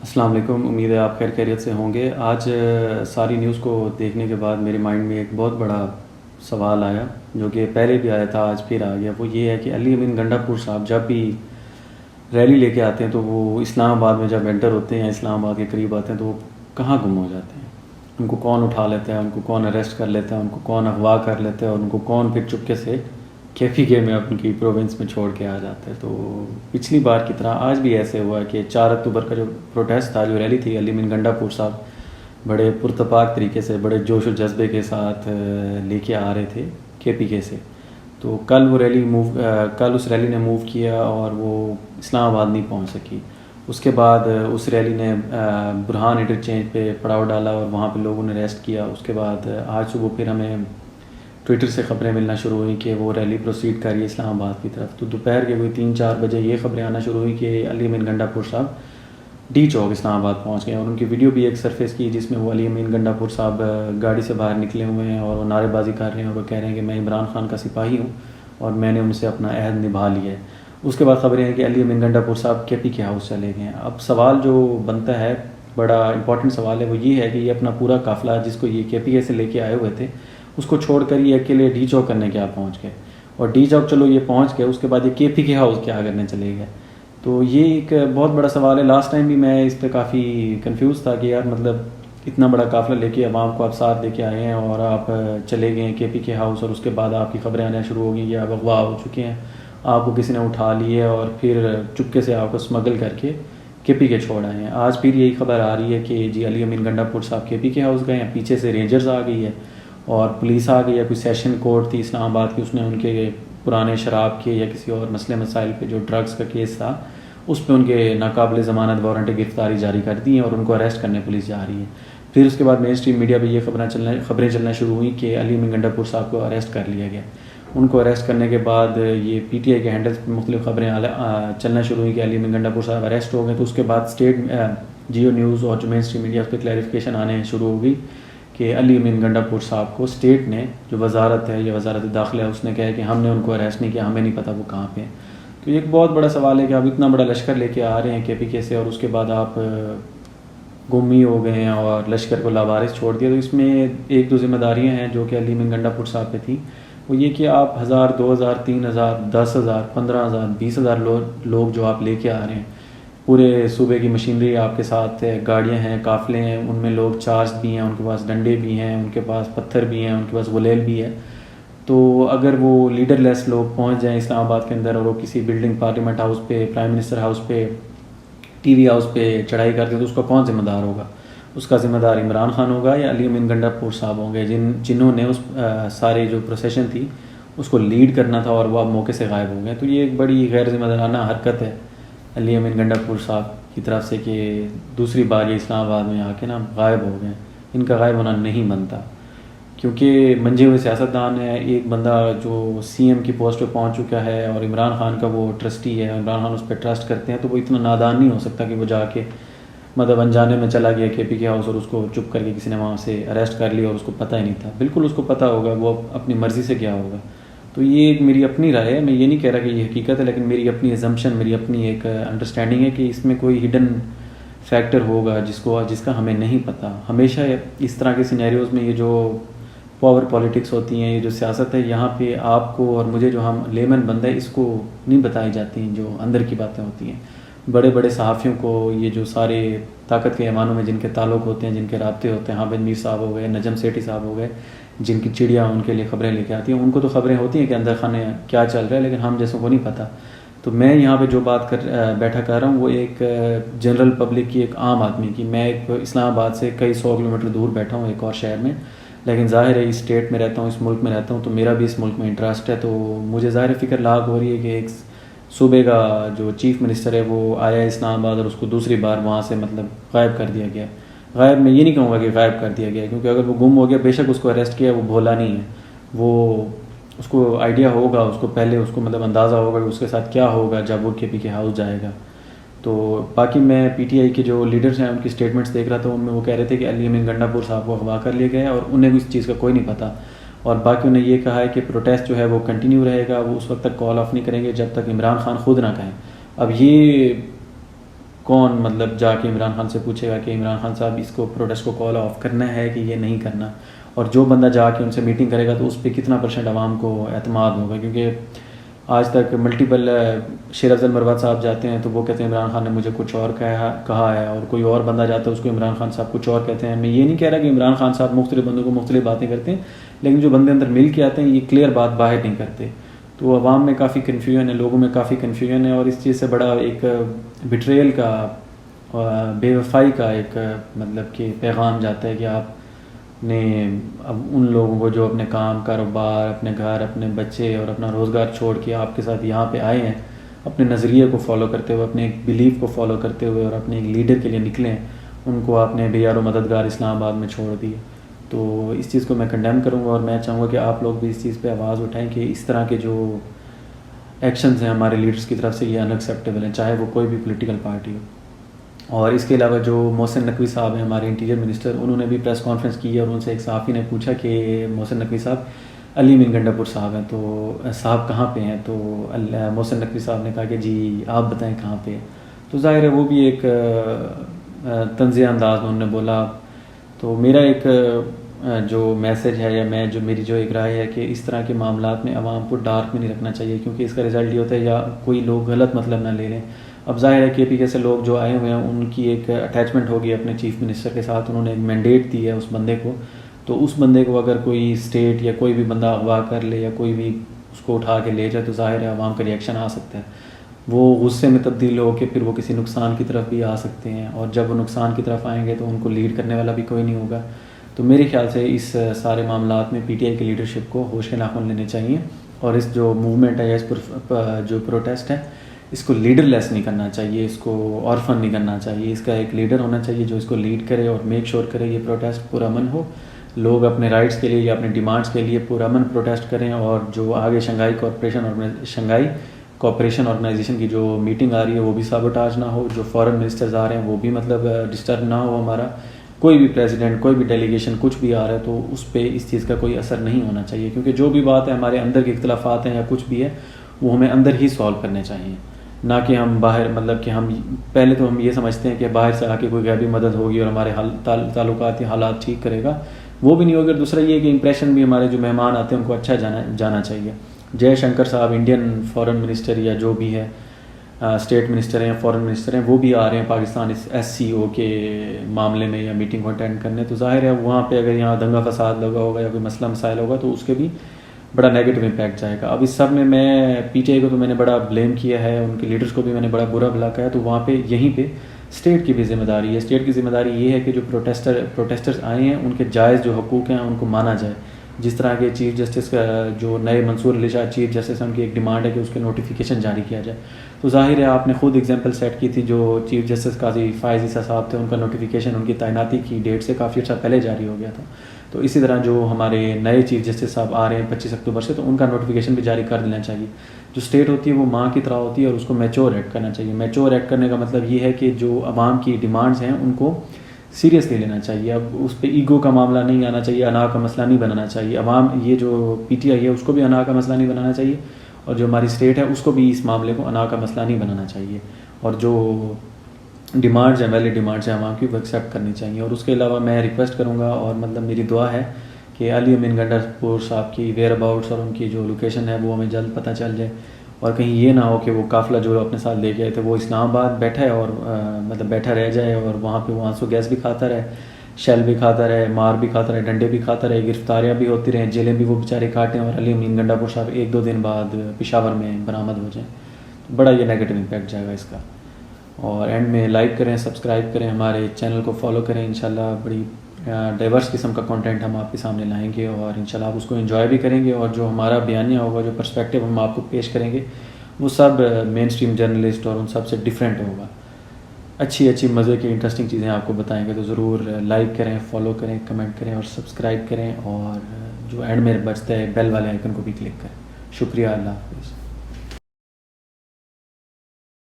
السلام علیکم، امید ہے آپ خیر خیریت سے ہوں گے۔ آج ساری نیوز کو دیکھنے کے بعد میرے مائنڈ میں ایک بہت بڑا سوال آیا، جو کہ پہلے بھی آیا تھا، آج پھر آ گیا۔ وہ یہ ہے کہ علی امین گنڈا پور صاحب جب بھی ریلی لے کے آتے ہیں تو وہ اسلام آباد میں جب انٹر ہوتے ہیں، اسلام آباد کے قریب آتے ہیں تو وہ کہاں گم ہو جاتے ہیں؟ ان کو کون اٹھا لیتا ہے، ان کو کون اریسٹ کر لیتا ہے، ان کو کون اغوا کر لیتا ہے، اور ان کو کون پھر چپکے سے کے میں اپنی پروونس میں چھوڑ کے آ جاتا ہے۔ تو پچھلی بار کی طرح آج بھی ایسے ہوا ہے کہ 4 اکتوبر کا جو پروٹیسٹ تھا، جو ریلی تھی، علی امین گنڈا پور صاحب بڑے پرتپاک طریقے سے، بڑے جوش و جذبے کے ساتھ لے کے آ رہے تھے کے سے۔ تو کل اس ریلی نے موو کیا اور وہ اسلام آباد نہیں پہنچ سکی۔ اس کے بعد اس ریلی نے برہان انٹرچینج پہ پڑاؤ ڈالا اور وہاں پہ لوگوں نے اریسٹ کیا۔ اس کے بعد آج صبح پھر ہمیں ٹویٹر سے خبریں ملنا شروع ہوئیں کہ وہ ریلی پروسیڈ کر رہی ہے اسلام آباد کی طرف۔ تو دوپہر کے کوئی 3-4 بجے یہ خبریں آنا شروع ہوئی کہ علی امین گنڈا پور صاحب ڈی چوک اسلام آباد پہنچ گئے، اور ان کی ویڈیو بھی ایک سرفیس کی جس میں وہ علی امین گنڈا پور صاحب گاڑی سے باہر نکلے ہوئے ہیں اور وہ نعرے بازی کر رہے ہیں، اور وہ کہہ رہے ہیں کہ میں عمران خان کا سپاہی ہوں اور میں نے ان سے اپنا عہد نبھا لیا ہے۔ اس کے بعد خبریں ہیں کہ علی امین گنڈا پور صاحب کے ہاؤس چلے گئے ہیں۔ اب سوال جو بنتا ہے، بڑا امپورٹنٹ سوال ہے، وہ یہ ہے کہ یہ اپنا پورا قافلہ جس کو یہ کے سے لے کے آئے ہوئے تھے، اس کو چھوڑ کر یہ اکیلے ڈی چوک کرنے کیا پہنچ گئے، اور ڈی چوک چلو یہ پہنچ گئے، اس کے بعد یہ کے ہاؤس کیا کرنے چلے گئے؟ تو یہ ایک بہت بڑا سوال ہے۔ لاسٹ ٹائم بھی میں اس پہ کافی کنفیوز تھا کہ یار مطلب اتنا بڑا قافلہ لے کے عوام کو آپ ساتھ لے کے آئے ہیں اور آپ چلے گئے ہیں کے ہاؤس، اور اس کے بعد آپ کی خبریں آنا شروع ہو گئیں کہ آپ اغوا ہو چکے ہیں، آپ کو کسی نے اٹھا لیے اور پھر چپکے سے آپ کو اسمگل کر کے کے چھوڑ آئے ہیں۔ آج پھر یہی خبر آ رہی ہے کہ جی علی امین گنڈا پور صاحب کے ہاؤس گئے ہیں، پیچھے سے رینجرز آ گئی ہے اور پولیس آ گئی ہے، کوئی سیشن کورٹ تھی اسلام آباد کی، اس نے ان کے پرانے شراب کے یا کسی اور مسئلے مسائل پہ جو ڈرگز کا کیس تھا اس پہ ان کے ناقابل ضمانت وارنٹ گرفتاری جاری کر دی ہیں اور ان کو اریسٹ کرنے پولیس جا رہی ہے۔ پھر اس کے بعد مین اسٹریم میڈیا پہ یہ خبریں چلنا شروع ہوئیں کہ علی امین گنڈا پور صاحب کو اریسٹ کر لیا گیا۔ ان کو اریسٹ کرنے کے بعد یہ پی ٹی آئی کے ہینڈلز پہ مختلف خبریں چلنا شروع ہوئی کہ علی امین گنڈا پور صاحب اریسٹ ہو گئے۔ تو اس کے بعد اسٹیٹ جیو نیوز اور جو مین اسٹریم میڈیا اس پہ کلیریفیکیشن آنے شروع ہو گئی کہ علی امین گنڈا پور صاحب کو اسٹیٹ نے، جو وزارت ہے یا وزارت داخلہ ہے، اس نے کہا ہے کہ ہم نے ان کو اریسٹ نہیں کیا، ہمیں نہیں پتہ وہ کہاں پہ ہیں۔ تو یہ ایک بہت بڑا سوال ہے کہ آپ اتنا بڑا لشکر لے کے آ رہے ہیں کے سے، اور اس کے بعد آپ گم ہی ہو گئے ہیں اور لشکر کو لاوارث چھوڑ دیا۔ تو اس میں 1-2 ذمہ داریاں ہیں جو کہ علی امین گنڈا پور صاحب پہ تھیں، وہ یہ کہ آپ 1000 2000 3000 10000 15000 20000 لوگ جو آپ لے کے آ رہے ہیں، پورے صوبے کی مشینری آپ کے ساتھ ہے، گاڑیاں ہیں، قافلے ہیں، ان میں لوگ چارج بھی ہیں، ان کے پاس ڈنڈے بھی ہیں، ان کے پاس پتھر بھی ہیں، ان کے پاس غلیل بھی ہے۔ تو اگر وہ لیڈر لیس لوگ پہنچ جائیں اسلام آباد کے اندر اور وہ کسی بلڈنگ، پارلیمنٹ ہاؤس پہ، پرائم منسٹر ہاؤس پہ، ٹی وی ہاؤس پہ چڑھائی کرتے ہیں، تو اس کا کون ذمہ دار ہوگا؟ اس کا ذمہ دار عمران خان ہوگا یا علی امین گنڈا پور صاحب ہوں گے، جنہوں نے اس سارے جو پروسیشن تھی اس کو لیڈ کرنا تھا، اور وہ اب موقع سے غائب ہو گئے۔ تو یہ ایک بڑی غیر ذمہ دارانہ حرکت ہے علی امین گنڈا پور صاحب کی طرف سے کہ دوسری بار یہ اسلام آباد میں آ کے غائب ہو گئے۔ ان کا غائب ہونا نہیں بنتا، کیونکہ منجے ہوئے سیاستدان ہے۔ ایک بندہ جو سی ایم کی پوسٹ پہ پہنچ چکا ہے اور عمران خان کا وہ ٹرسٹی ہے، عمران خان اس پہ ٹرسٹ کرتے ہیں، تو وہ اتنا نادان نہیں ہو سکتا کہ وہ جا کے مطلب انجانے میں چلا گیا کے ہاؤس اور اس کو چپ کر کے کسی نے وہاں سے اریسٹ کر لیا اور اس کو پتہ ہی نہیں تھا۔ بالکل اس کو پتہ ہوگا، وہ اپنی مرضی سے گیا ہوگا۔ تو یہ ایک میری اپنی رائے ہے، میں یہ نہیں کہہ رہا کہ یہ حقیقت ہے، لیکن میری اپنی ایزمپشن، میری اپنی ایک انڈرسٹینڈنگ ہے کہ اس میں کوئی ہڈن فیکٹر ہوگا جس کا ہمیں نہیں پتہ۔ ہمیشہ اس طرح کے سینیریوز میں یہ جو پاور پالیٹکس ہوتی ہیں، یہ جو سیاست ہے، یہاں پہ آپ کو اور مجھے، جو ہم لیمن بندہ ہے، اس کو نہیں بتائی جاتی ہیں جو اندر کی باتیں ہوتی ہیں۔ بڑے بڑے صحافیوں کو یہ جو سارے طاقت کے ایوانوں میں جن کے تعلق ہوتے ہیں، جن کے رابطے ہوتے ہیں، حامد میر صاحب ہو گئے، نجم سیٹھی صاحب ہو گئے، جن کی چڑیا ان کے لیے خبریں لے کے آتی ہیں، ان کو تو خبریں ہوتی ہیں کہ اندر خانے کیا چل رہا ہے، لیکن ہم جیسوں کو نہیں پتہ۔ تو میں یہاں پہ جو بات بیٹھا کر رہا ہوں وہ ایک جنرل پبلک کی، ایک عام آدمی کی۔ میں ایک اسلام آباد سے کئی 100 کلومیٹر دور بیٹھا ہوں ایک اور شہر میں، لیکن ظاہر ہے اس اسٹیٹ میں رہتا ہوں، اس ملک میں رہتا ہوں، تو میرا بھی اس ملک میں انٹرسٹ ہے۔ تو مجھے ظاہر فکر لاحق ہو رہی ہے کہ ایک صوبے کا جو چیف منسٹر ہے وہ آیا اسلام آباد اور اس کو دوسری بار وہاں سے مطلب غائب کر دیا گیا۔ غائب میں یہ نہیں کہوں گا کہ غائب کر دیا گیا، کیونکہ اگر وہ گم ہو گیا، بے شک اس کو اریسٹ کیا، وہ بھولا نہیں ہے، وہ اس کو آئیڈیا ہوگا، اس کو پہلے اس کو مطلب اندازہ ہوگا کہ اس کے ساتھ کیا ہوگا جب وہ کے ہاؤس جائے گا۔ تو باقی میں پی ٹی آئی کے جو لیڈرز ہیں ان کی سٹیٹمنٹس دیکھ رہا تھا، ان میں وہ کہہ رہے تھے کہ علی امین گنڈا پور صاحب کو اغوا کر لیا گیا ہے اور انہیں بھی اس چیز کا کوئی نہیں پتہ، اور باقیوں نے یہ کہا ہے کہ پروٹیسٹ جو ہے وہ کنٹینیو رہے گا، وہ اس وقت تک کال آف نہیں کریں گے جب تک عمران خان خود نہ کہیں۔ اب یہ کون مطلب جا کے عمران خان سے پوچھے گا کہ عمران خان صاحب اس کو پروٹیسٹ کو کال آف کرنا ہے کہ یہ نہیں کرنا, اور جو بندہ جا کے ان سے میٹنگ کرے گا تو اس پہ کتنا % عوام کو اعتماد ہوگا. کیونکہ آج تک ملٹیپل شیر افضل مروت صاحب جاتے ہیں تو وہ کہتے ہیں عمران خان نے مجھے کچھ اور کہا ہے, اور کوئی اور بندہ جاتا ہے اس کو عمران خان صاحب کچھ اور کہتے ہیں. میں یہ نہیں کہہ رہا کہ عمران خان صاحب مختلف بندوں کو مختلف باتیں کرتے ہیں, لیکن جو بندے اندر مل کے آتے ہیں یہ کلیئر بات باہر نہیں کرتے. تو عوام میں کافی کنفیوژن ہے, لوگوں میں کافی کنفیوژن ہے, اور اس چیز سے بڑا ایک بٹریل کا, بے وفائی کا ایک مطلب کہ پیغام جاتا ہے کہ آپ نے اب ان لوگوں کو جو اپنے کام کاروبار, اپنے گھر, اپنے بچے اور اپنا روزگار چھوڑ کے آپ کے ساتھ یہاں پہ آئے ہیں, اپنے نظریے کو فالو کرتے ہوئے, اپنے ایک بلیف کو فالو کرتے ہوئے اور اپنے ایک لیڈر کے لیے نکلے ہیں, ان کو آپ نے بے یار و مددگار اسلام آباد میں چھوڑ دیے. تو اس چیز کو میں کنڈیم کروں گا, اور میں چاہوں گا کہ آپ لوگ بھی اس چیز پہ آواز اٹھائیں کہ اس طرح کے جو ایکشنز ہیں ہمارے لیڈرز کی طرف سے یہ ان ایکسیپٹیبل ہیں, چاہے وہ کوئی بھی پولیٹیکل پارٹی ہو. اور اس کے علاوہ جو محسن نقوی صاحب ہیں ہمارے انٹیریئر منسٹر, انہوں نے بھی پریس کانفرنس کی ہے, اور ان سے ایک صحافی نے پوچھا کہ محسن نقوی صاحب علی امین گنڈا پور صاحب ہیں, تو صاحب کہاں پہ ہیں؟ تو محسن نقوی صاحب نے کہا کہ جی آپ بتائیں کہاں پہ ہیں. تو ظاہر ہے وہ بھی ایک طنزیہ انداز میں انہوں نے بولا. تو میرا ایک جو میسج ہے, یا میری جو ایک رائے ہے کہ اس طرح کے معاملات میں عوام کو ڈارک میں نہیں رکھنا چاہیے, کیونکہ اس کا رزلٹ یہ ہوتا ہے یا کوئی لوگ غلط مطلب نہ لے لیں. اب ظاہر ہے کہ پی کے سے لوگ جو آئے ہوئے ہیں ان کی ایک اٹیچمنٹ ہوگی اپنے چیف منسٹر کے ساتھ, انہوں نے ایک مینڈیٹ دی ہے اس بندے کو, تو اس بندے کو اگر کوئی اسٹیٹ یا کوئی بھی بندہ اغوا کر لے یا کوئی بھی اس کو اٹھا کے لے جائے تو ظاہر ہے عوام کا ریئیکشن آ سکتا ہے, وہ غصے میں تبدیل ہو کے پھر وہ کسی نقصان کی طرف بھی آ سکتے ہیں, اور جب وہ نقصان کی طرف آئیں گے تو ان کو لیڈ کرنے والا بھی کوئی نہیں ہوگا. تو میرے خیال سے اس سارے معاملات میں پی ٹی آئی کی لیڈرشپ کو ہوش کے ناخن لینے چاہیے, اور اس جو موومنٹ ہے یا اس پر جو پروٹیسٹ ہے اس کو لیڈر لیس نہیں کرنا چاہیے, اس کو آرفن نہیں کرنا چاہیے. اس کا ایک لیڈر ہونا چاہیے جو اس کو لیڈ کرے اور میک شور کرے یہ پروٹیسٹ پرامن ہو, لوگ اپنے رائٹس کے لیے یا اپنے ڈیمانڈس کے لیے پرامن پروٹیسٹ کریں. اور جو آگے شنگھائی کوآپریشن آرگنائزیشن کی جو میٹنگ آ رہی ہے وہ بھی سابوٹاج نہ ہو, جو فارن منسٹرز آ رہے ہیں وہ بھی مطلب ڈسٹرب نہ ہو ہمارا, کوئی بھی پریزیڈنٹ, کوئی بھی ڈیلیگیشن کچھ بھی آ رہا ہے تو اس پہ اس چیز کا کوئی اثر نہیں ہونا چاہیے. کیونکہ جو بھی بات ہے ہمارے اندر کے اختلافات ہیں یا کچھ بھی ہے وہ ہمیں اندر ہی سالو کرنے چاہیے, نہ کہ ہم باہر مطلب کہ ہم پہلے تو ہم یہ سمجھتے ہیں کہ باہر سے آ کے کوئی غیبی مدد ہوگی اور ہمارے تعلقات یا حالات ٹھیک کرے گا, وہ بھی نہیں ہوگا. اور دوسرا یہ کہ امپریشن بھی ہمارے جو مہمان آتے ہیں ان کو اچھا جانا چاہیے. جے شنکر صاحب انڈین فارن منسٹر یا جو بھی ہے اسٹیٹ منسٹر ہیں, فارن منسٹر ہیں, وہ بھی آ رہے ہیں پاکستان ایس سی او کے معاملے میں یا میٹنگ کو اٹینڈ کرنے. تو ظاہر ہے وہاں پہ اگر یہاں دنگا فساد لگا ہوگا یا کوئی مسئلہ مسائل ہوگا تو اس کے بھی بڑا نیگیٹو امپیکٹ جائے گا. اب اس سب میں پی ٹی آئی کو تو میں نے بڑا بلیم کیا ہے, ان کے لیڈرز کو بھی میں نے بڑا برا بھلا کہا ہے. تو وہاں پہ یہیں پہ اسٹیٹ کی بھی ذمہ داری ہے. اسٹیٹ کی ذمہ داری یہ ہے کہ جو پروٹیسٹرز آئے ہیں ان کے جائز جو حقوق ہیں ان کو مانا جائے. جس طرح کے چیف جسٹس کا جو نئے منصور علی شاہ چیف جسٹس ہیں ان کی ایک ڈیمانڈ ہے کہ اس کے نوٹیفیکیشن جاری کیا جائے. تو ظاہر ہے آپ نے خود ایگزامپل سیٹ کی تھی, جو چیف جسٹس قاضی فائز عیسیٰ صاحب تھے ان کا نوٹیفیکیشن ان کی تعیناتی کی ڈیٹ سے کافی عرصہ پہلے جاری ہو گیا تھا. تو اسی طرح جو ہمارے نئے چیف جسٹس صاحب آ رہے ہیں 25 اکتوبر سے, تو ان کا نوٹیفیکیشن بھی جاری کر دینا چاہیے. جو اسٹیٹ ہوتی ہے وہ ماں کی طرح ہوتی ہے اور اس کو میچور ایکٹ کرنا چاہیے. میچور ایکٹ کرنے کا مطلب یہ ہے کہ جو عوام کی ڈیمانڈز ہیں ان کو سیریسلی لینا چاہیے. اب اس پہ ایگو کا معاملہ نہیں آنا چاہیے, انا کا مسئلہ نہیں بنانا چاہیے. عوام یہ جو پی ٹی آئی ہے اس کو بھی انا کا مسئلہ نہیں بنانا چاہیے, اور جو ہماری اسٹیٹ ہے اس کو بھی اس معاملے کو انا کا مسئلہ نہیں بنانا چاہیے. اور جو ڈیمانڈز ہیں, ویلڈ ڈیمانڈز ہیں عوام کی, وہ ایکسیپٹ کرنی چاہیے. اور اس کے علاوہ میں ریکویسٹ کروں گا اور مطلب میری دعا ہے کہ علی امین گنڈا پور صاحب کی ویئر اباؤٹس اور ان کی جو لوکیشن ہے وہ ہمیں جلد پتہ چل جائے, اور کہیں یہ نہ ہو کہ وہ قافلہ جو اپنے ساتھ لے کے آئے تھے وہ اسلام آباد بیٹھا ہے اور مطلب بیٹھا رہ جائے, اور وہاں پہ وہ آنسو گیس بھی کھاتا رہے, شیل بھی کھاتا رہے, مار بھی کھاتا رہے, ڈنڈے بھی کھاتا رہے, گرفتاریاں بھی ہوتی رہیں, جیلیں بھی وہ بیچارے کاٹیں, اور علی امین گنڈا پور صاحب 1-2 دن بعد پشاور میں برآمد ہو جائیں. بڑا یہ نیگیٹو امپیکٹ جائے گا اس کا. اور اینڈ میں لائک کریں, سبسکرائب کریں, ہمارے چینل کو فالو کریں. انشاءاللہ بڑی ڈائیورس قسم کا کنٹینٹ ہم آپ کے سامنے لائیں گے, اور انشاءاللہ آپ اس کو انجوائے بھی کریں گے. اور جو ہمارا بیانیہ ہوگا, جو پرسپیکٹیو ہم آپ کو پیش کریں گے, وہ سب مین اسٹریم جرنلسٹ اور ان سب سے ڈفرینٹ ہوگا. اچھی مزے کی انٹرسٹنگ چیزیں آپ کو بتائیں گے. تو ضرور لائک کریں, فالو کریں, کمنٹ کریں اور سبسکرائب کریں, اور جو اینڈ میں بچتا ہے بیل والے آئیکن کو بھی کلک کریں. شکریہ. اللہ حافظ.